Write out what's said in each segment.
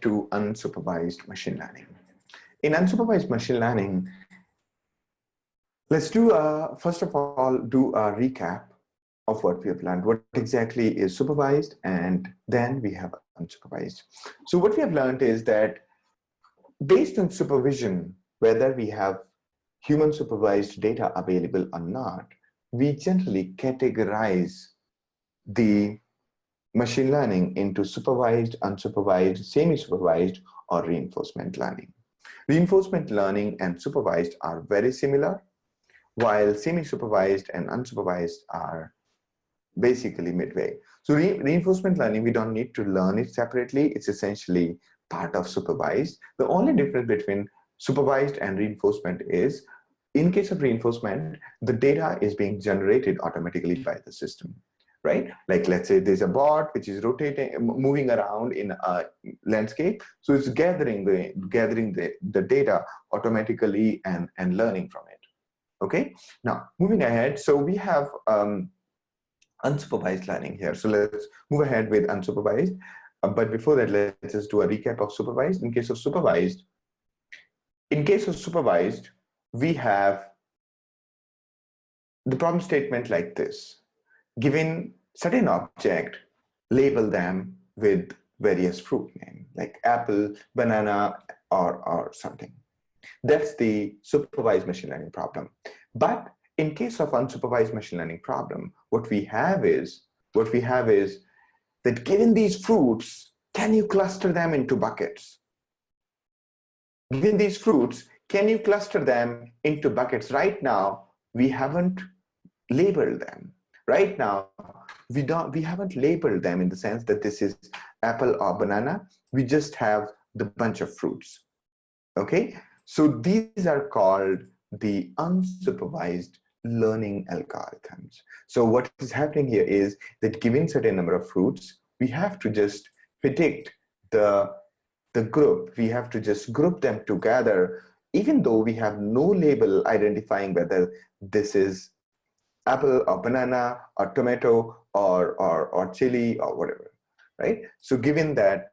to unsupervised machine learning. In unsupervised machine learning, let's do first of all do a recap of what we have learned. What exactly is supervised, and then we have unsupervised. So what we have learned is that based on supervision, whether we have human supervised data available or not, we generally categorize the machine learning into supervised, unsupervised, semi-supervised, or reinforcement learning. Reinforcement learning and supervised are very similar, while semi-supervised and unsupervised are basically midway. So reinforcement learning, we don't need to learn it separately. It's essentially part of supervised. The only difference between supervised and reinforcement is, in case of reinforcement, the data is being generated automatically by the system, right? Like, let's say there's a bot which is rotating, moving around in a landscape. So it's gathering the data automatically and learning from it. Okay, now moving ahead. So we have unsupervised learning here. So let's move ahead with unsupervised. But before that, let's just do a recap of supervised. In case of supervised, we have the problem statement like this. Given certain object, label them with various fruit name, like apple, banana, or something. That's the supervised machine learning problem. But in case of unsupervised machine learning problem, what we have is that given these fruits, can you cluster them into buckets? Given these fruits, can you cluster them into buckets? Right now, we haven't labeled them. Right now, we haven't labeled them in the sense that this is apple or banana. We just have the bunch of fruits. Okay, so these are called the unsupervised learning algorithms. So what is happening here is that given certain number of fruits, we have to just predict the group. We have to just group them together, even though we have no label identifying whether this is apple or banana or tomato or chili or whatever, right? So given that,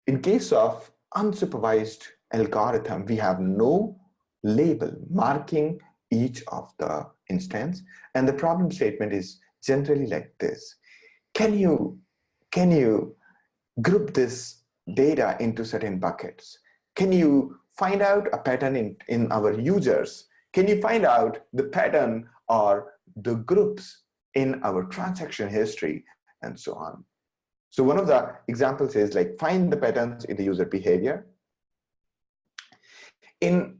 in case of unsupervised algorithm, we have no label marking each of the instance, and the problem statement is generally like this. Can you group this data into certain buckets? Can you find out a pattern in our users? Can you find out the pattern or the groups in our transaction history, and so on? So one of the examples is like find the patterns in the user behavior. In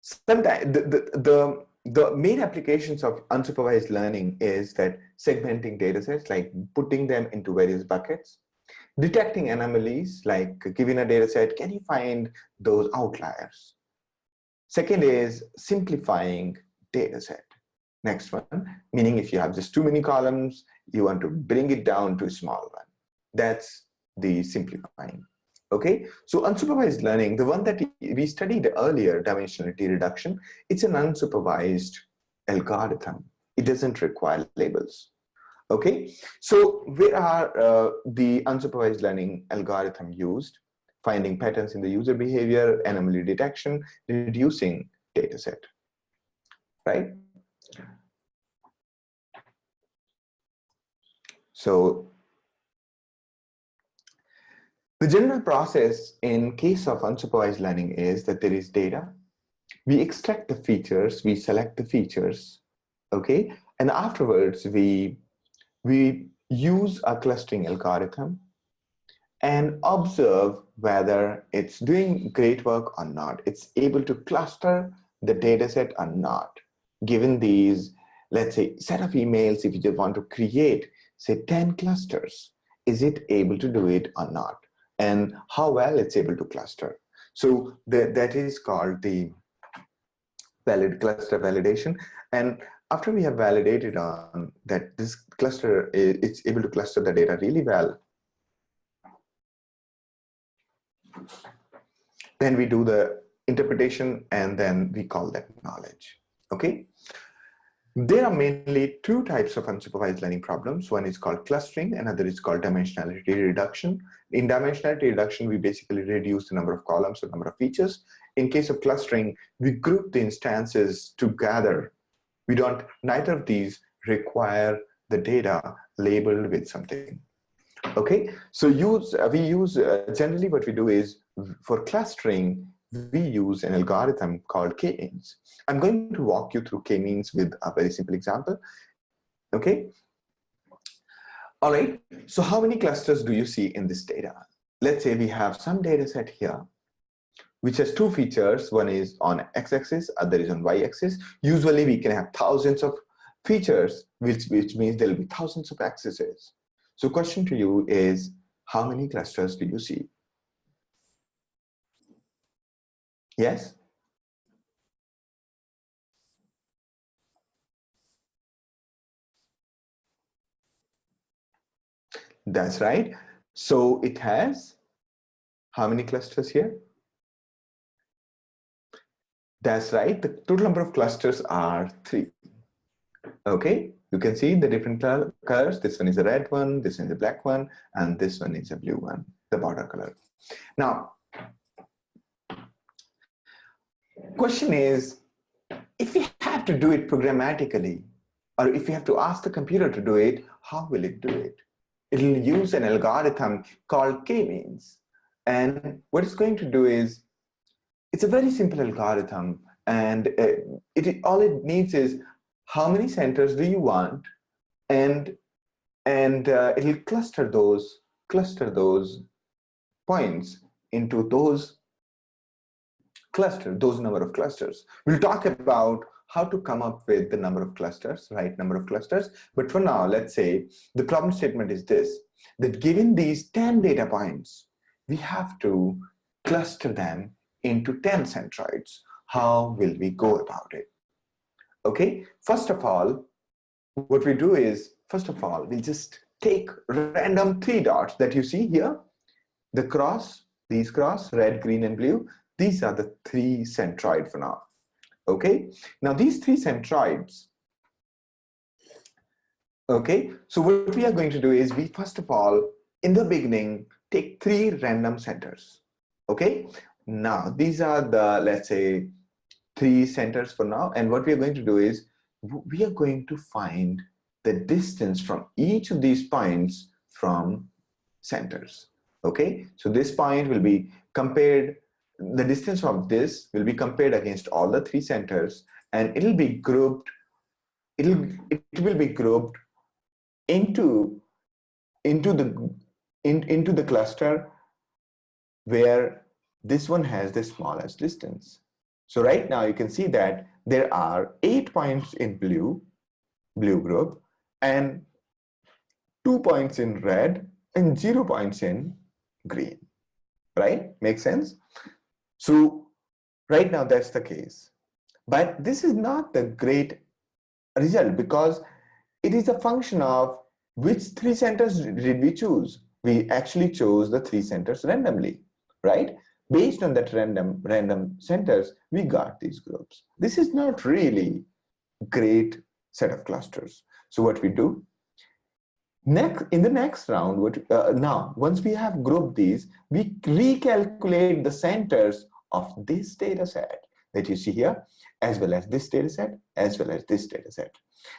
sometimes the main applications of unsupervised learning is that segmenting data sets, like putting them into various buckets, detecting anomalies, like given a data set, can you find those outliers? Second is simplifying data set. Next one, meaning if you have just too many columns, you want to bring it down to a small one. That's the simplifying. Okay, so unsupervised learning, the one that we studied earlier, dimensionality reduction, it's an unsupervised algorithm. It doesn't require labels. Okay, so where are the unsupervised learning algorithm used? Finding patterns in the user behavior, anomaly detection, reducing data set, right? So the general process in case of unsupervised learning is that there is data, we extract the features, we select the features, okay, and afterwards we use a clustering algorithm and observe whether it's doing great work or not. It's able to cluster the data set or not. Given these, let's say, set of emails, if you just want to create, say, 10 clusters, is it able to do it or not? And how well it's able to cluster. So that is called the valid cluster validation. And after we have validated on that this cluster, it's able to cluster the data really well, then we do the interpretation and then we call that knowledge. Okay. There are mainly two types of unsupervised learning problems. One is called clustering, another is called dimensionality reduction. In dimensionality reduction, we basically reduce the number of columns or number of features. In case of clustering, we group the instances together. Neither of these require the data labeled with something. Okay, so generally what we do is for clustering, we use an algorithm called k-means. I'm going to walk you through k-means with a very simple example. Okay, all right, so how many clusters do you see in this data? Let's say we have some data set here which has two features. One is on x-axis, other is on y-axis. Usually we can have thousands of features, which means there'll be thousands of axes. So question to you is, how many clusters do you see? Yes? That's right. So it has how many clusters here? That's right. The total number of clusters are 3. Okay, you can see the different colors. This one is a red one, this one is a black one, and this one is a blue one, the border color. Now, question is, if we have to do it programmatically, or if we have to ask the computer to do it, how will it do it? It'll use an algorithm called k-means. And what it's going to do is, it's a very simple algorithm, and all it needs is how many centers do you want, and it'll cluster those points into those number of clusters. We'll talk about how to come up with the number of clusters, right number of clusters. But for now, let's say the problem statement is this, that given these 10 data points, we have to cluster them into 10 centroids. How will we go about it? Okay, first of all, what we do is, we'll just take random 3 dots that you see here. The cross, these cross, red, green, and blue, these are the 3 centroids for now. Okay, now these 3 centroids, okay, so what we are going to do is, we first of all, in the beginning, take 3 random centers. Okay, now these are the, let's say, 3 centers for now, and what we are going to do is, we are going to find the distance from each of these points from centers. Okay, so this point will be compared, the distance from this will be compared against all the 3 centers, and it will be grouped, it will be grouped into the cluster where this one has the smallest distance. So right now you can see that there are 8 points in blue group, and 2 points in red, and 0 points in green, right? Makes sense? So right now that's the case. But this is not the great result, because it is a function of which 3 centers did we choose. We actually chose the 3 centers randomly, right? Based on that random centers, we got these groups. This is not really great set of clusters. So what we do next, in the next round, now once we have grouped these, we recalculate the centers of this data set that you see here, as well as this data set, as well as this data set.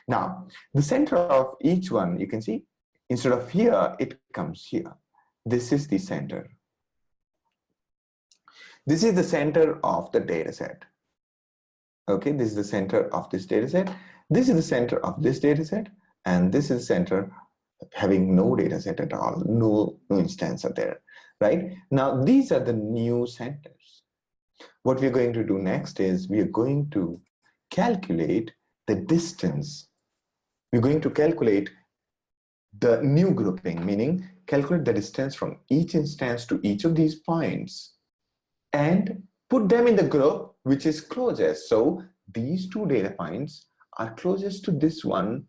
Now the center of each one, you can see, instead of here, it comes here. This is the center. This is the center of the data set. Okay, this is the center of this data set. This is the center of this data set, and this is the center having no data set at all, no instance are there, right? Now these are the new centers. What we're going to do next is, we are going to calculate the distance. We're going to calculate the new grouping, meaning calculate the distance from each instance to each of these points, and put them in the group which is closest. So these 2 data points are closest to this one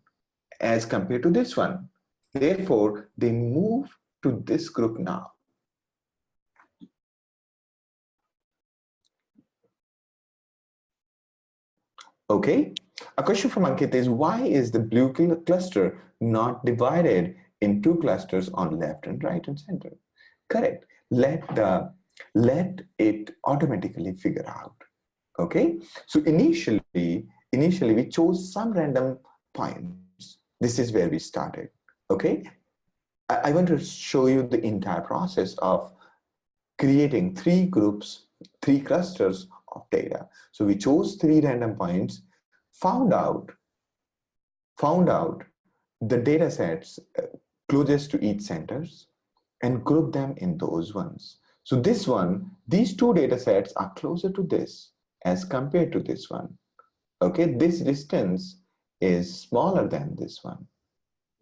as compared to this one. Therefore, they move to this group now. Okay, A question from Ankit is, why is the blue cluster not divided in two clusters on left and right and center? Correct. Let it automatically figure out. Okay. So initially we chose some random points. This is where we started. Okay. I want to show you the entire process of creating three groups, three clusters of data. So we chose three random points, found out the data sets closest to each centers and group them in those ones. So these two data sets are closer to this as compared to this one. Okay, this distance is smaller than this one.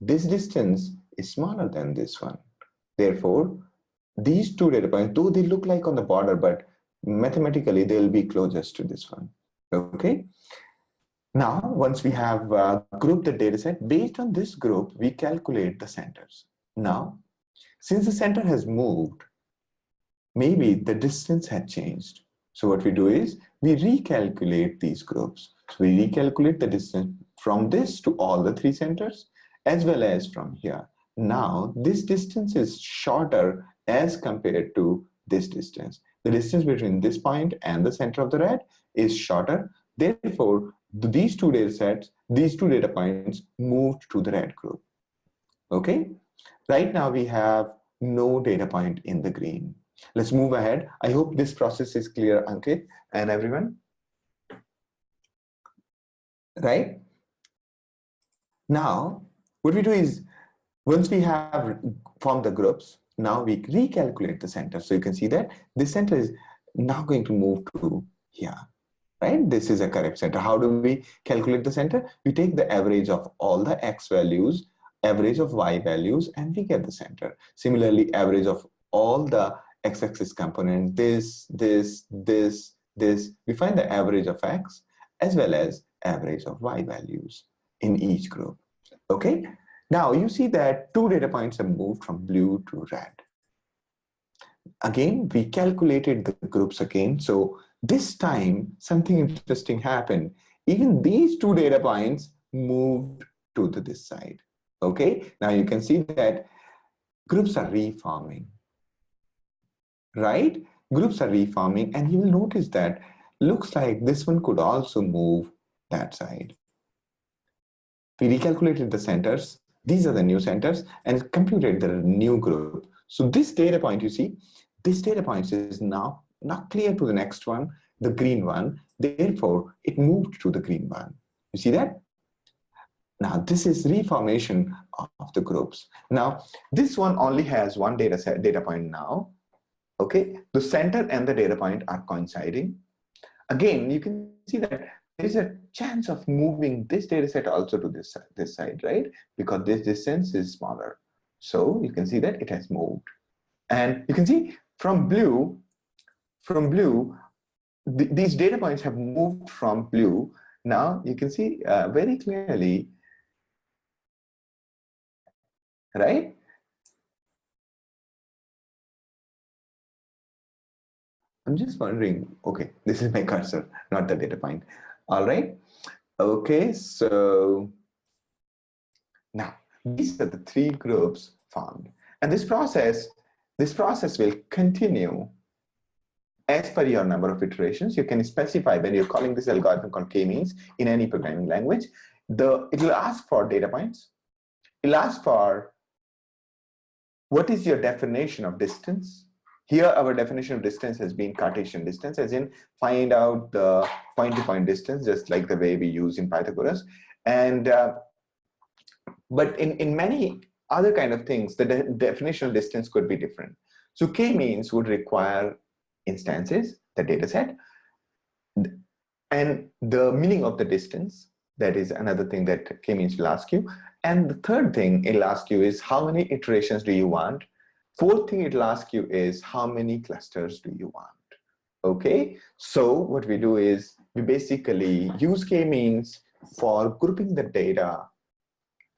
This distance is smaller than this one. Therefore, these two data points, though they look like on the border, but mathematically they'll be closest to this one. Okay. Now, once we have grouped the data set, based on this group, we calculate the centers. Now, since the center has moved, maybe the distance had changed. So what we do is we recalculate these groups. So we recalculate the distance from this to all the three centers, as well as from here. Now, this distance is shorter as compared to this distance. The distance between this point and the center of the red is shorter. Therefore, these two data points moved to the red group. Okay. Right now we have no data point in the green. Let's move ahead. I hope this process is clear, Ankit and everyone. Right? Now, what we do is, once we have formed the groups, now we recalculate the center. So you can see that this center is now going to move to here. Right? This is a correct center. How do we calculate the center? We take the average of all the x values, average of y values, and we get the center. Similarly, average of all the x-axis component, this, we find the average of x as well as average of y values in each group. Okay. Now you see that two data points have moved from blue to red. Again, we calculated the groups again. So this time something interesting happened. Even these two data points moved to this side. Okay. Now you can see that groups are reforming. Right? Groups are reforming, and you will notice that looks like this one could also move that side. We recalculated the centers. These are the new centers and computed the new group. So this data point, you see, this data point is now not clear to the next one, the green one. Therefore, it moved to the green one. You see that? Now, this is reformation of the groups. Now, this one only has one data point now. Okay, the center and the data point are coinciding. Again, you can see that there is a chance of moving this data set also to this side, right? Because this distance is smaller. So you can see that it has moved. And you can see from blue, these data points have moved from blue. Now you can see very clearly, right? I'm just wondering, okay, this is my cursor, not the data point. All right. Okay, so now these are the three groups formed. And this process will continue as per your number of iterations. You can specify when you're calling this algorithm called k-means in any programming language. It will ask for data points. It'll ask for what is your definition of distance. Here, our definition of distance has been Cartesian distance, as in find out the point-to-point distance, just like the way we use in Pythagoras. And but in many other kind of things, the definition of distance could be different. So k-means would require instances, the data set, and the meaning of the distance. That is another thing that k-means will ask you. And the third thing it'll ask you is how many iterations do you want? Fourth thing it'll ask you is how many clusters do you want? Okay, so what we do is we basically use k-means for grouping the data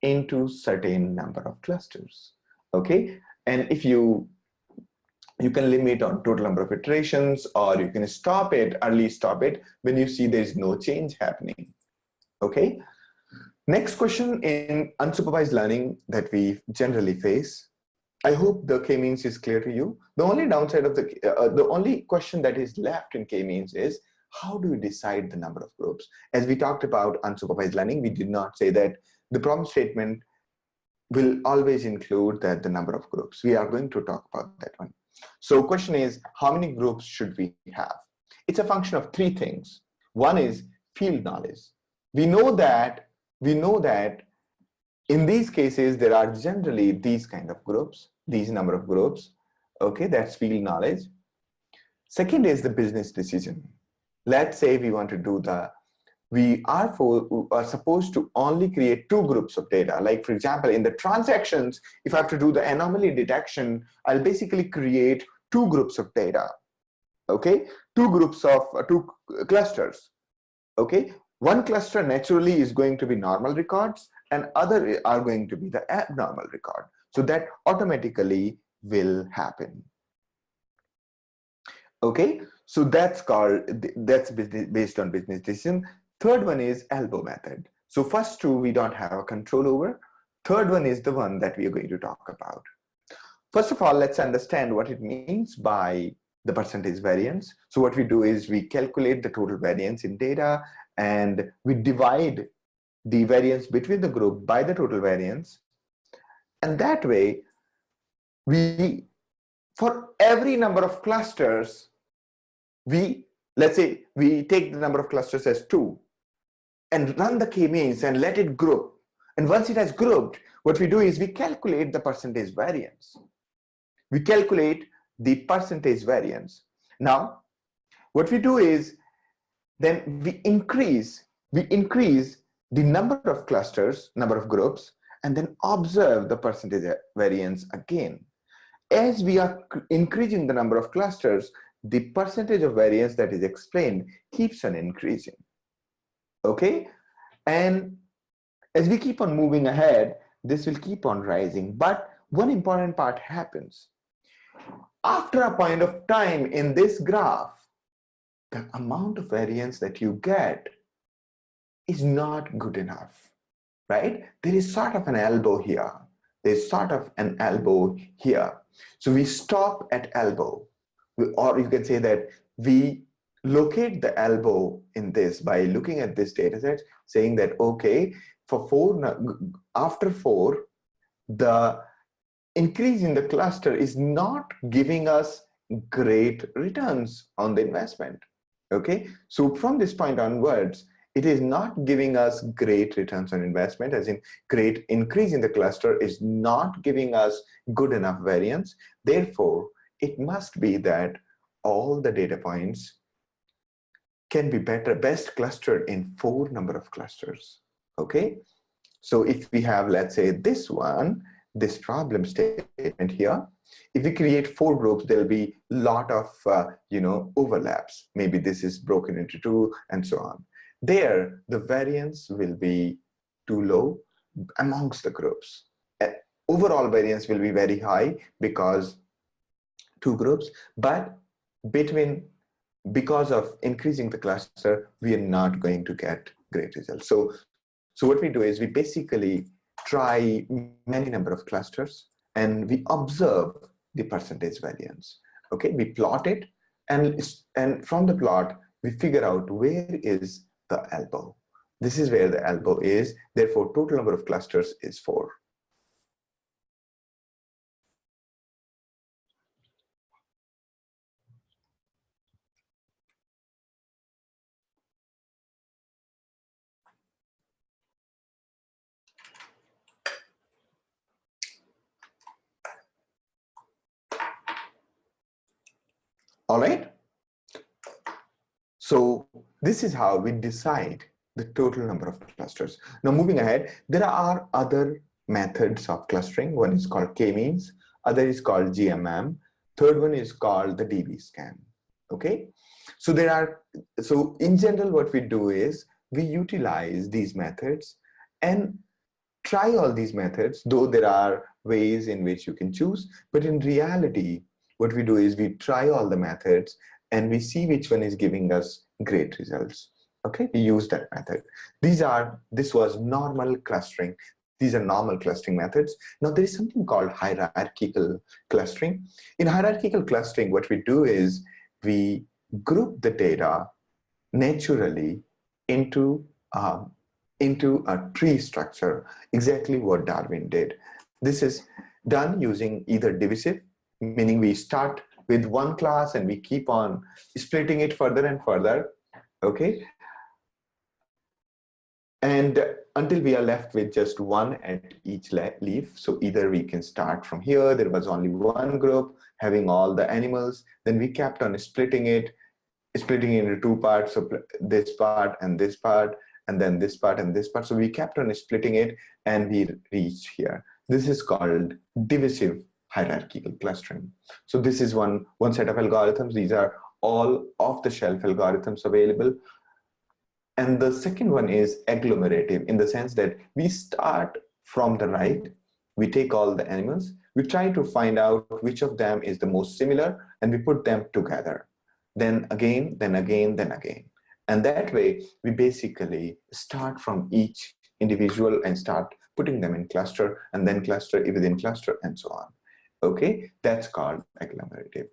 into certain number of clusters. Okay, and if you can limit on total number of iterations, or you can stop it, early stop it when you see there's no change happening. Okay. Next question in unsupervised learning that we generally face. I hope the k-means is clear to you. The only downside of the only question that is left in k-means is, how do you decide the number of groups? As we talked about unsupervised learning, we did not say that the problem statement will always include that the number of groups. We are going to talk about that one. So question is, how many groups should we have? It's a function of three things. One is field knowledge. We know that in these cases, there are generally these kind of groups, these number of groups. Okay, that's field knowledge. Second is the business decision. Let's say we want to do we are supposed to only create two groups of data. Like for example, in the transactions, if I have to do the anomaly detection, I'll basically create two groups of data. Okay, two groups of two clusters. Okay, one cluster naturally is going to be normal records and other are going to be the abnormal record. So that automatically will happen. Okay, so that's based on business decision. Third one is elbow method. So first two we don't have a control over. Third one is the one that we are going to talk about. First of all, let's understand what it means by the percentage variance. So what we do is we calculate the total variance in data and we divide the variance between the group by the total variance. And that way, for every number of clusters, let's say we take the number of clusters as 2 and run the k-means and let it group. And once it has grouped, what we do is we calculate the percentage variance. We calculate the percentage variance. Now, what we do is then we increase the number of clusters, number of groups, and then observe the percentage variance again. As we are increasing the number of clusters, the percentage of variance that is explained keeps on increasing. Okay, and as we keep on moving ahead, this will keep on rising. But one important part happens. After a point of time in this graph, the amount of variance that you get is not good enough, right? There is sort of an elbow here. There's sort of an elbow here. So we stop at elbow, or you can say that we locate the elbow in this by looking at this data set, saying that, okay, after 4, the increase in the cluster is not giving us great returns on the investment. Okay, so from this point onwards, it is not giving us great returns on investment, as in great increase in the cluster is not giving us good enough variance. Therefore, it must be that all the data points can be best clustered in 4 number of clusters. Okay, so if we have, let's say, this problem statement here, if we create 4 groups, there'll be a lot of overlaps. Maybe this is broken into 2 and so on. There, the variance will be too low amongst the groups. Overall variance will be very high because 2 groups, but because of increasing the cluster, we are not going to get great results. So what we do is we basically try many number of clusters and we observe the percentage variance. Okay, we plot it, and from the plot we figure out where is the elbow. This is where the elbow is. Therefore, total number of clusters is 4. All right. So this is how we decide the total number of clusters. Now moving ahead, there are other methods of clustering. One is called k-means, other is called GMM, third one is called the DB scan. Okay, so in general what we do is we utilize these methods and try all these methods, though there are ways in which you can choose, but in reality what we do is we try all the methods and we see which one is giving us great results. Okay, we use that method. This was normal clustering. These are normal clustering methods. Now there is something called hierarchical clustering. In hierarchical clustering, what we do is we group the data naturally into into a tree structure, exactly what Darwin did. This is done using either divisive, meaning we start with one class and we keep on splitting it further and further, okay, and until we are left with just one at each leaf. So either we can start from here, there was only one group having all the animals, then we kept on splitting into two parts, so this part and this part, and then this part and this part. So we kept on splitting it and we reached here. This is called divisive hierarchical clustering. So this is one set of algorithms. These are all off-the-shelf algorithms available. And the second one is agglomerative, in the sense that we start from the right, we take all the animals, we try to find out which of them is the most similar, and we put them together. Then again, then again, then again. And that way, we basically start from each individual and start putting them in cluster, and then cluster within cluster, and so on. Okay, that's called agglomerative.